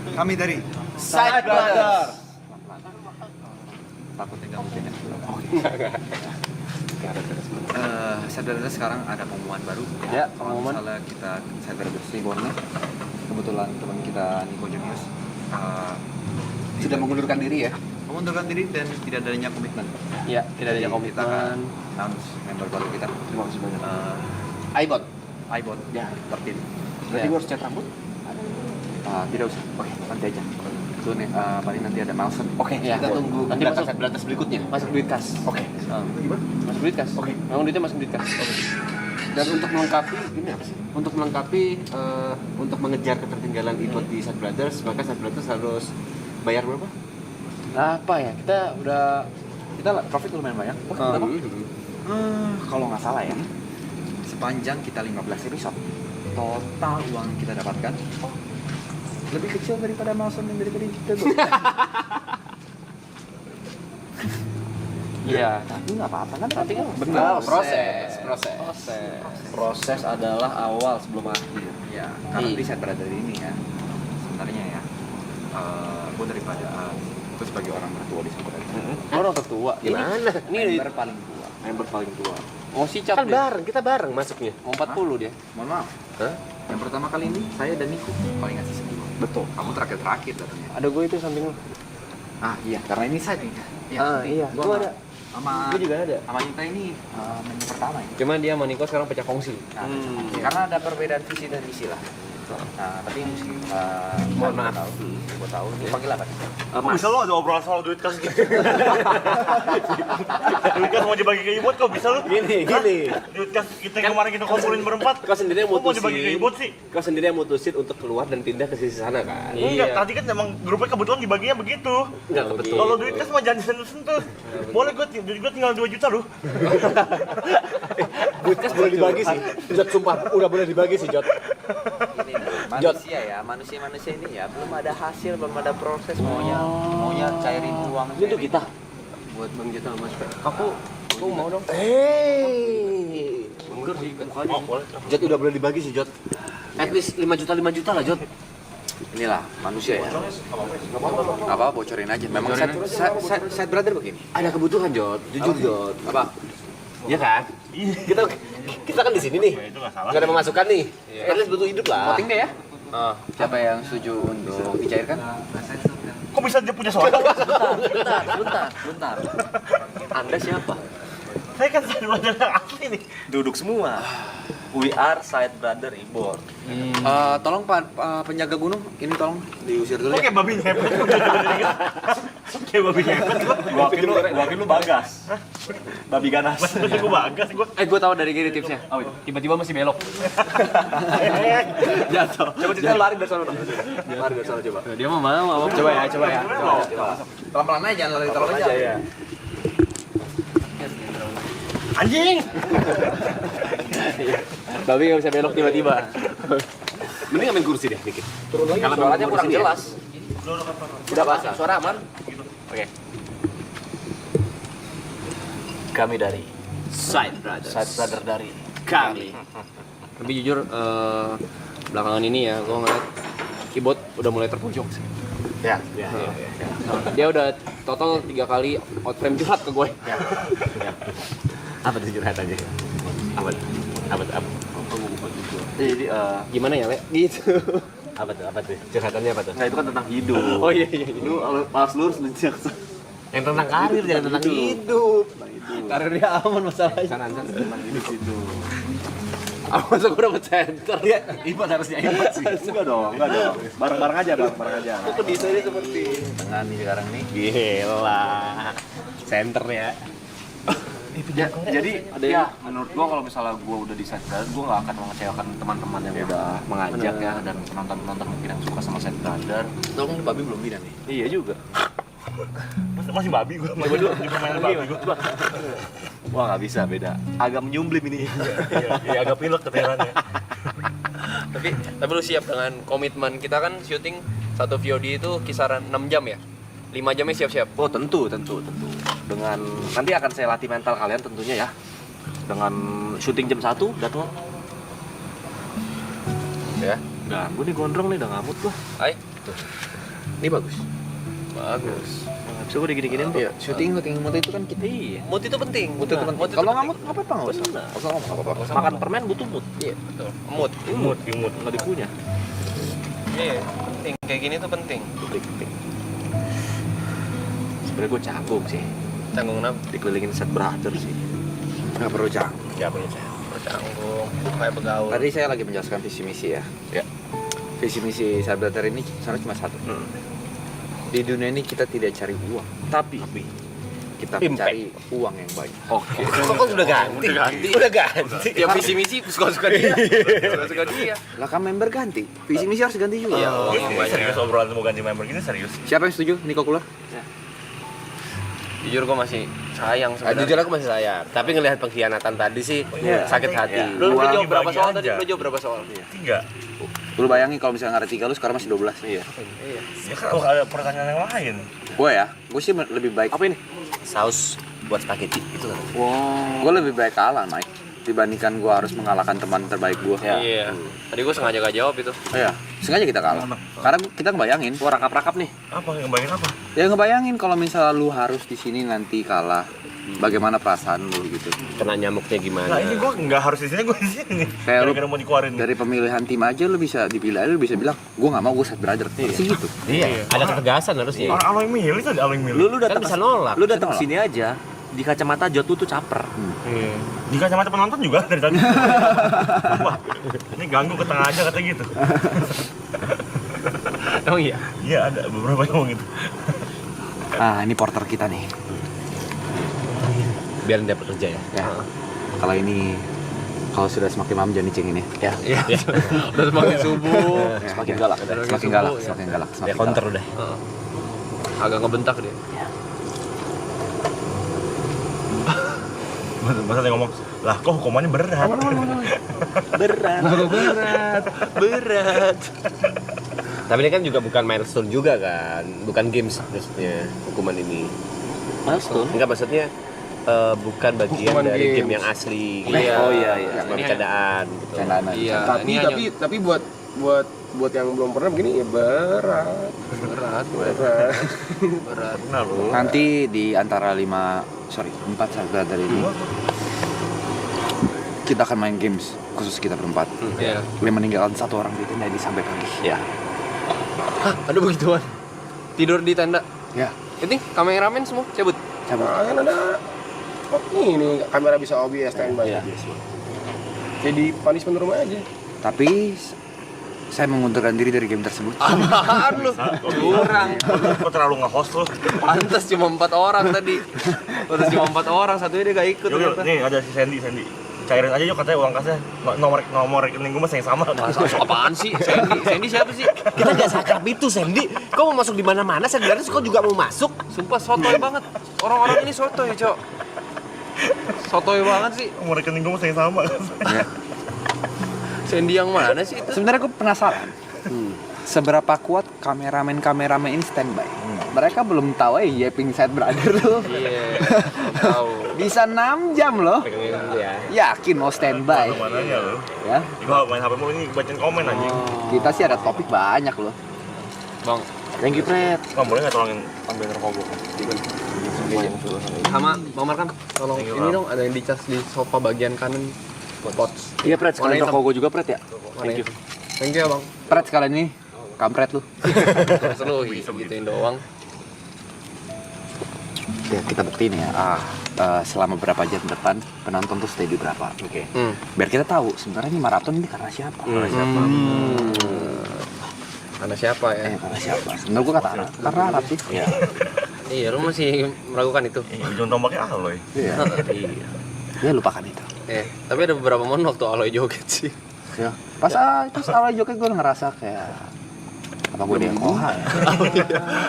Kami dari Side Brothers. takutnya nggak mungkin ya. Side Brothers sekarang ada pengumuman baru. Ya, Kalau pengumuman. misalnya kita Side Brothers Reborn, kebetulan teman kita Nico Junius Sudah mengundurkan diri ya? mengundurkan diri dan tidak adanya komitmen. Iya, tidak ada Jadi kita akan komitmen. announce member baru kita. Terima kasih banyak. Eh, iBot. iBot Ya. terpilih. Berarti Ya. gue harus cat rambut? Tidak usah. Oke, nanti aja. Itu nih paling nanti ada milestone. Oke, Ya, kita tunggu nanti data masuk. Side Brothers berikutnya. Masuk duit kas. Oke. Gimana? Masuk duit kas. Oke. Memang duitnya masuk duit kas. Dan untuk melengkapi, ini apa sih? Untuk melengkapi, untuk mengejar ketertinggalan iBot di Side Brothers, maka Side Brothers harus bayar berapa? Apa ya? Kita profit lumayan banyak. Berapa? Kalau nggak salah ya, sepanjang kita 15 episode, total uang yang kita dapatkan lebih kecil daripada milestone yang dari tadi kita buat. Iya. Tapi nggak apa-apa kan? Tapi kan Benar, proses. Proses adalah awal sebelum akhir. Ya, karena Iya. di Side Brother ini ya, sebenarnya ya, gue daripada gue sebagai orang tertua di Side Brother, Orang tertua. Gimana? Ini member paling tua. Member paling tua. mau sicap Kan dia. bareng, kita bareng masuknya. Mau 40 dia. Mohon maaf, Hah? yang pertama kali ini saya dan Nico paling ngasih sedih. Betul. Kamu terakhir datangnya. Ada gue itu samping lu. Iya, karena ini side nih. Iya. Gua Gua sama- ada. Sama Gue juga ada. sama Yuta ini menu pertama ya. Cuma dia sama Niko sekarang pecah kongsi. Nah, karena ada perbedaan visi dan misi lah. Nah, tapi yang mesti Mohon maaf. Gue tahu. Lu panggil apa? Kok bisa lo ada obrolan soal duit kas gitu? Duit kas mau dibagi ke ibot kok bisa lo? Gini. Duit kas kita yang kemarin kita kumpulin berempat. Kau sendiri yang Kok mau dibagi ke mutusin. ibot sih? Kau sendiri yang mutusin untuk keluar dan pindah ke sisi sana kan? Enggak, tadi kan emang grupnya kebetulan dibaginya begitu. Enggak betul. Kalau duit kas mah jangan disentuh-sentuh. Boleh gue tinggal 2 juta loh. Duit kas boleh dibagi sih. Jod sumpah, udah boleh dibagi sih Jod. Ini manusia ya, manusia ini ya belum ada hasil, belum ada proses, maunya cairin uang. Ini tuh kita. Buat Bang Jeta sama Mas Pe. Aku mau dong. Enggak sih, Oh, boleh. Jod udah boleh dibagi sih Jod. At least 5 juta lah Jod. Inilah manusia ya. Gak apa bocorin aja. Memang side brother begini. Ada kebutuhan Jod, jujur Jod. Apa? Iya kan? Kita kan di sini nih. Ya, itu nggak salah. Gak ada pemasukan nih. At least butuh hidup lah. Voting deh ya. Siapa yang setuju untuk dicairkan? Kok bisa dia punya suara? Bentar. Anda siapa? Saya kan satu yang asli nih. Duduk semua. We are Side Brother Ibor. Tolong Pak penjaga gunung, ini tolong diusir dulu Kok ya. kayak babi ngepet? Kayak babi ngepet. Gua lu bagas. Babi ganas. Gue bagas gue. Gue tahu dari gini tipsnya. Tiba-tiba mesti belok. Jatuh. Coba cerita lari dari sana. Mari dari sana coba. Dia mau mau. Coba ya. Pelan-pelan aja, jangan lari terlalu aja. ya. Anjing. Babi nggak bisa belok tiba-tiba. Mending ambil kursi deh dikit. Karena suaranya kurang jelas. Udah basah. Suara aman? Oke. Kami dari Side Brothers. Side Brother dari Kami. Tapi jujur belakangan ini ya gue ngeliat keyboard udah mulai terpojok sih. Ya. Dia udah total 3 kali outframe curhat ke gue. Apa tuh curhatannya? Apa? Jadi Gimana ya, Le? Gitu. Apa tuh? Curhatannya apa tuh? itu kan tentang hidup. Oh iya. Lu pas lurus lu jaksa. Yang tentang karir, jangan tentang hidup. Karirnya aman masalahnya. San. Tentang hidup itu. Aku masa gue dapet center. Iya, Ibot harusnya Ibot sih. Enggak dong. Bareng-bareng aja, bareng aja. Kok desainnya seperti Tengah nih sekarang nih. Gila. Center ya. Jadi ya menurut gua kalau misalnya gua udah di Side Brother, gua nggak akan mengecewakan teman-teman yang udah mengajak ya dan penonton-penonton mungkin yang suka sama Side Brother. Tolong nih babi belum bilang nih. Iya juga. Masih babi gue. Coba dulu. Permainan babi gue. Wah nggak bisa beda. Agak menyumblim ini. Iya agak pilek keterangannya. tapi lu siap dengan komitmen kita kan syuting satu VOD itu kisaran 6 jam ya? 5 jamnya siap-siap. Oh tentu. Dengan nanti akan saya latih mental kalian tentunya ya. Dengan syuting jam 1 datang. Ya. Ganggu nih gondrong nih, udah ngamut gua. Hai. Ini bagus. Bagus. Nggak bisa gua digini-giniin tuh. Iya, syuting mood itu kan kita. Iya. Mood itu penting. Mood itu penting. Kalau ngamut nggak apa-apa nggak usah. Bener. Nggak usah ngomong nggak apa-apa. Makan permen butuh mood. Iya, betul. Mood. Imut. Nggak dikunyah. Iya, penting. Kayak gini tuh penting. Penting. Sebenarnya gua canggung sih. Canggung kenapa? Dikelilingin set brother sih. Nggak perlu cang. Ya apa ya? Canggung, kayak begaul. Tadi saya lagi menjelaskan visi misi ya. Ya. Visi misi Cyberbrother ini sebenarnya cuma satu. Di dunia ini kita tidak cari uang, tapi kita mencari uang yang banyak. Oke. Kok udah ganti? Udah ganti. Ya visi misi suka-suka dia. Suka-suka dia. Lah kan member ganti, visi misi harus ganti juga. Iya. Ini serius obrolan mau ganti member gini serius. Siapa yang setuju? Niko keluar? Jujur gue masih sayang sebenarnya. Jujur aku masih sayang, tapi ngelihat pengkhianatan tadi sih sakit hati. Lu Gua jawab berapa bagi soal aja. tadi? Lu jawab berapa soal? 3. Lu bayangin kalau misalnya nggak ada 3 lu sekarang masih 12. Iya. Ya kan ada pertanyaan yang lain. Gue sih lebih baik. Apa ini? Saus buat spaghetti itu kan. Gue lebih baik kalah, Mike, dibandingkan gue harus mengalahkan teman terbaik gue. Iya. Tadi gue sengaja gak jawab itu. Iya, sengaja kita kalah. Karena kita ngebayangin, Gua rakap-rakap nih. Apa yang bayangin apa? ya ngebayangin kalau misalnya lu harus di sini nanti kalah, bagaimana perasaan lu gitu. Kena nyamuknya gimana? Nah ini gua nggak harus di sini, gua di sini. Kayak lu Gara-gara mau dikeluarin. dari pemilihan tim aja lu bisa dipilih, lu bisa bilang, gue nggak mau, gue Cyberbrother. Sih gitu. Iya, ada ketegasan harusnya. Orang Aloy milih tuh ada Aloy milih. Lu Kan datang bisa nolak. Lu datang sini aja. Di kacamata Jot tuh caper. Di kacamata penonton juga dari tadi. Wah, ini ganggu ke tengah aja katanya gitu. Oh iya. Iya ada beberapa yang ngomong gitu. Ah, ini porter kita nih. Biar dia bekerja ya. Ya. Kalau ini sudah semakin malam jangan dicengin ya. Iya. Udah semakin subuh. Semakin galak, semakin galak, semakin galak. Ya counter udah. Agak ngebentak dia. Masa dia ngomong, lah kok hukumannya berat. Berat. Tapi ini kan juga bukan milestone juga kan, bukan games maksudnya hukuman ini. Milestone. Enggak maksudnya bukan bagian Hukuman dari games. game yang asli. Iya. Oh iya. Cuma bercandaan gitu. Candaan. Iya. tapi ini hanya tapi buat yang belum pernah begini ya berat. Nah lu. Nanti di antara 4 Cyberbrother ini kita akan main games khusus kita berempat. Iya. Yang meninggalkan 1 orang di tenda ini sampai pagi. Ya. Hah, ada begituan. Tidur di tenda. Ya, Ini kameramen semua cabut. cabut. Nah, kan ada ini kamera bisa OBS standby. Iya. Jadi punishment rumah aja. Tapi saya mengundurkan diri dari game tersebut. Apaan lu? Curang. Kok terlalu nge-host lu? Pantes cuma 4 orang tadi. Pantes cuma 4 orang, satunya dia gak ikut Yuk, ternyata. nih ada si Sandy. Cairin aja yuk katanya uang kasnya. Nomor rekening gue masih yang sama. Apaan sih? Sandy siapa sih? Kita nggak sakrap itu, Sandy. Kau mau masuk di mana-mana, sebenarnya kau juga mau masuk. Sumpah sotoy banget. Orang-orang ini sotoy, Cok. Sotoy banget sih. Nomor rekening gue masih yang sama. Ya. Sandy yang mana sih itu? Sebenarnya gue penasaran. Seberapa kuat kameramen ini standby? Mereka belum tahu Yeping Cyberbrother tuh. Iya. Tahu. Bisa 6 jam loh. Ya. Yakin mau standby. Mananya lu? Ya. Gua main HP mulu ini bacain komen anjing. Kita sih ada topik banyak loh. Bang, Thank you, Fred. Bang boleh nggak tolongin ambil rokok gua? sama Bang Markan, tolong ini dong ada yang dicas di sofa bagian kanan. Pots. Iya, Pret, Warna sekalian hitam. rokok gue juga, Pret ya. Thank you. Thank you ya, Bang. Pret, sekalian ini kampret lu. Seru gituin doang. Ya, kita buktiin ya. Selama berapa jam depan penonton tuh stay di berapa. Oke. Biar kita tahu sebenarnya ini maraton ini karena siapa. Karena siapa ya? Karena siapa? Menurut gue kata Arab. Karena Arab sih. Iya. Iya, lu masih meragukan itu. Ujung tombaknya Aloy. Iya. Ya lupakan itu. Tapi ada beberapa momen waktu Aloy joget sih. Ya. Pas itu awal joget gue ngerasa kayak apa gue dia koha ya?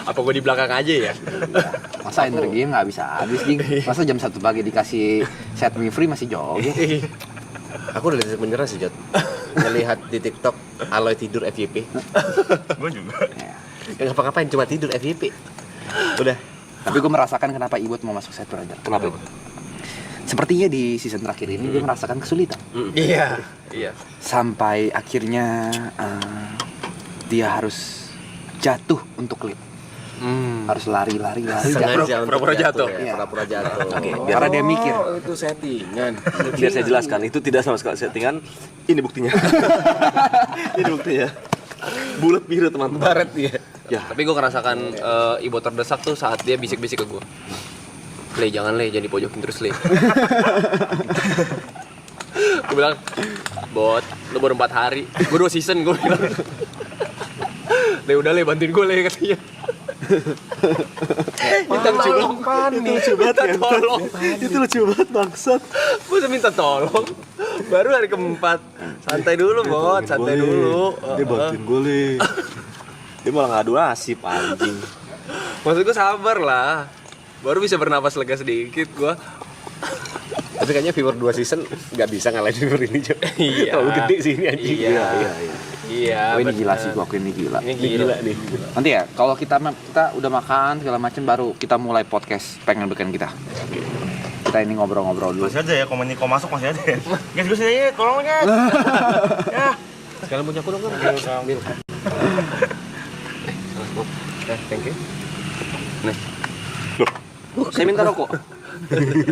Apa gue di belakang aja ya? Masa energinya nggak bisa habis Jing? Masa jam 1 pagi dikasih set me free masih joget? Aku udah detik menyerah sih, Jot. Ngelihat di TikTok Aloy tidur FYP. Gue juga. Gak ngapa-ngapain, cuma tidur FYP. Udah. Tapi gue merasakan kenapa Ibut mau masuk Cyberbrother. Kenapa itu? sepertinya di season terakhir ini dia merasakan kesulitan. Iya. Sampai akhirnya dia harus jatuh untuk lead. Harus lari. Sengaja pura-pura jatuh. Iya. Pura-pura jatuh. Oke, Karena dia mikir. itu settingan. Biar saya jelaskan, itu tidak sama sekali settingan. Ini buktinya. Ini buktinya. Bulat biru teman-teman. Baret dia. Ya. Tapi gue ngerasakan Ibo terdesak tuh saat dia bisik-bisik ke gue. Le, jangan dipojokin terus Le. Gue bilang, Bot, lu baru 4 hari. Gue 2 season, gue bilang. Le, udah Le, bantuin gue Le, katanya. Minta tolong. Itu lucu banget. Itu lucu banget bangsat. Gue udah minta tolong. Baru hari keempat. Santai dulu, Bot, santai dulu. Dia bantuin gue Le. Dia malah ngadu nasib anjing. Maksud gue sabar lah. Baru bisa bernapas lega sedikit gue. Tapi kayaknya viewer 2 season nggak bisa ngalahin viewer ini juga. Iya. Terlalu gede sih ini anjing. Iya. Oh, ini gila bener. sih, gua akuin ini gila. Ini Gila nih. Nanti ya, kalau kita udah makan segala macam baru kita mulai podcast pengen bikin kita. Kita ini ngobrol-ngobrol dulu. Masih aja ya, komen ini kok masuk masih aja ya. Guys, gue sini aja, tolong guys. Ya. Sekalian punya aku dong kan. Ambil. Thank you. Saya minta rokok.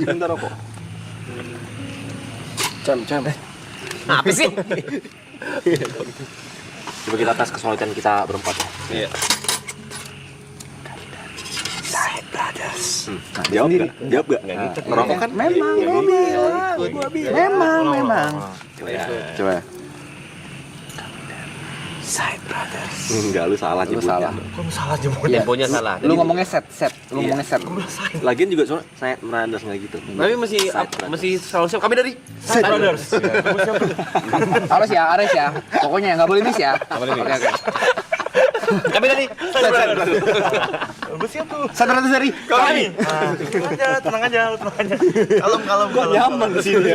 Minta rokok. Cam. Apa sih? Coba kita tes kesulitan kita berempat. Iya. Side Brothers. Jawab nggak? Jawab nggak? Merokok kan memang gua bilang. Memang. Coba. Side Brothers. Enggak, lu salah Lu nyebutnya. salah. Kok salah nyebutnya? Temponya salah. Lu ngomongnya set. Lu ngomongnya set. Lagian juga soalnya saya merandas nggak gitu. Tapi masih selalu siap. Kami dari Side Brothers. Harus ya. Pokoknya nggak boleh miss ya. Oke. Kami dari Gue siap tuh. Side Brothers dari kami. Tenang aja. Kalem. Kok nyaman di sini.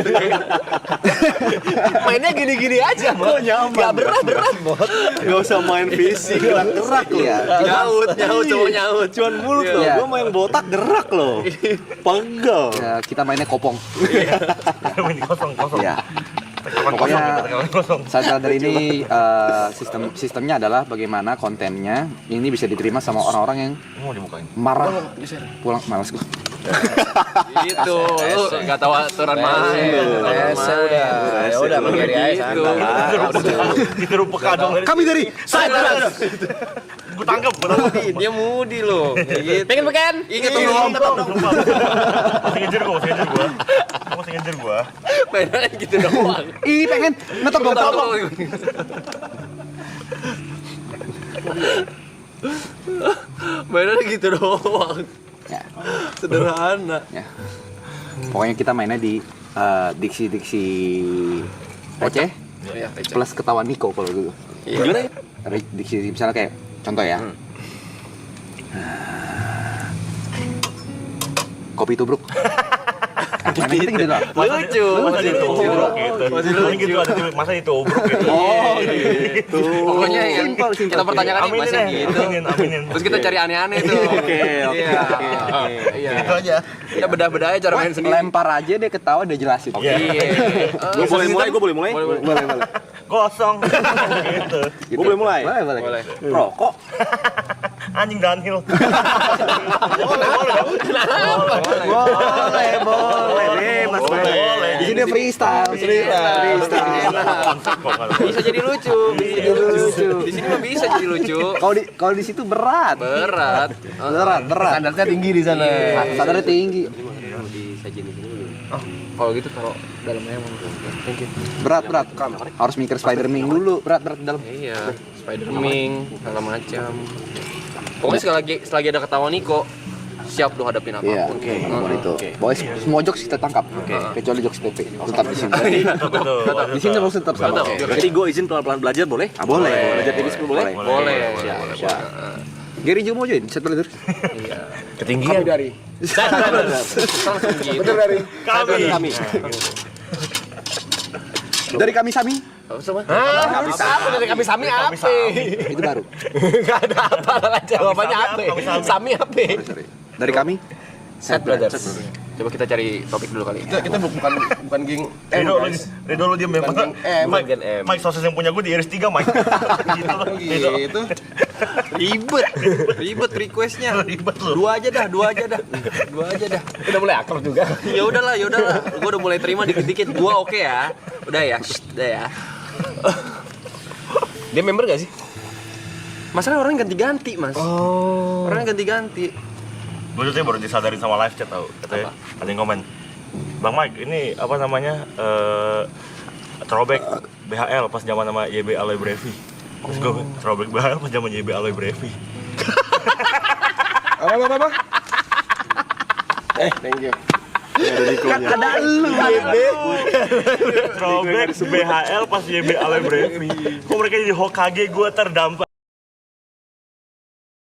Mainnya gini-gini aja, Bot. Kok nyaman. Gak berat, Bot. Gak usah main fisik, gerak lu. Iya. Nyaut, cowok nyaut. Cuman mulut loh. Iya. Gue mau yang botak gerak loh. Pegel. Ya, kita mainnya kopong. Ini kosong. Ya. Pokoknya Side Brother ini sistemnya adalah bagaimana kontennya ini bisa diterima sama orang-orang yang mau dibukain. marah pulang malas gua. Gitu, lu gak tahu aturan main. Ya udah menggiri aja gitu. Disuruh peka dong. Kami dari Side Brothers. Gue tangkap. Dia mudi loh. Gitu. Pengen inget tuh Masih ngejar gue. mainnya gitu doang. Ih, pengen netop dong. Mainnya gitu doang. Ya. Sederhana. Ya. Pokoknya kita mainnya di diksi-diksi receh Iya, plus ketawa Niko kalau gitu. Gimana ya? Diksi misalnya kayak contoh ya. Kopi tubruk. Mainnya gitu doang. Lucu. Masih lucu. Masa ditubruk gitu. Oh, gitu. Pokoknya yang Simple. kita pertanyakan nih masih gitu. Aminin. Terus kita cari aneh-aneh tuh. Oke. Iya. Itu aja. Kita bedah-bedah aja cara main sendiri. Lempar aja dia ketawa dia jelasin. Iya. Gue Gue boleh mulai? Boleh. Kosong. Gitu. Gue boleh mulai. Boleh. Rokok. Anjing Daniel. Boleh. Boleh. Di sini freestyle. Bisa jadi lucu. Di sini mah bisa jadi lucu. Kalau di situ berat. Berat. Standarnya tinggi di sana. Standarnya tinggi. Disajin di sini dulu. Kalau gitu taruh dalamnya emang. Thank you. Berat. Harus mikir Spider-Man dulu. Berat di dalam. Iya, Spider-Man, segala macam. Pokoknya selagi ada ketawa Niko, siap lu hadapin Iya, apapun. apapun itu. Boys, semua jokes kita tangkap. Kecuali jokes TP. Tetap di sini. Di sini harus tetap sama. Berarti gue izin pelan-pelan belajar boleh? Boleh. Belajar tipis boleh? Boleh. Gary Jo mau join Side Brothers. Iya. Ketinggian. Bener dari Kami. Dari kami Sami. Apa dari kami Sami apa? Itu baru. Enggak ada apa jawabannya apa? Sami apa? Sorry. Dari kami Side Brothers. Coba kita cari topik dulu kali. Kita bukan geng Rido, guys. Rido lu diem ya. Bukan geng M. Gen M. Mike sosis yang punya gue di Iris 3 Mike. Gitu loh. Gitu. Ribet requestnya. Ribet lu. Dua aja dah. Udah mulai akrab juga. Ya udahlah. Gue udah mulai terima dikit-dikit. Gue oke ya. Udah ya. Dia member gak sih? Masalahnya orang ganti-ganti, Mas. Orang ganti-ganti. Gue tuh baru disadarin sama live chat tau. Katanya ada yang komen, Bang Mike ini apa namanya throwback BHL pas zaman nama YB Aloy Brevi. Terus gue throwback BHL pas zaman YB Aloy Brevi. Apa? Thank you. Ada lu YB. Throwback BHL pas YB Aloy Brevi. Kok mereka jadi Hokage gue terdampak.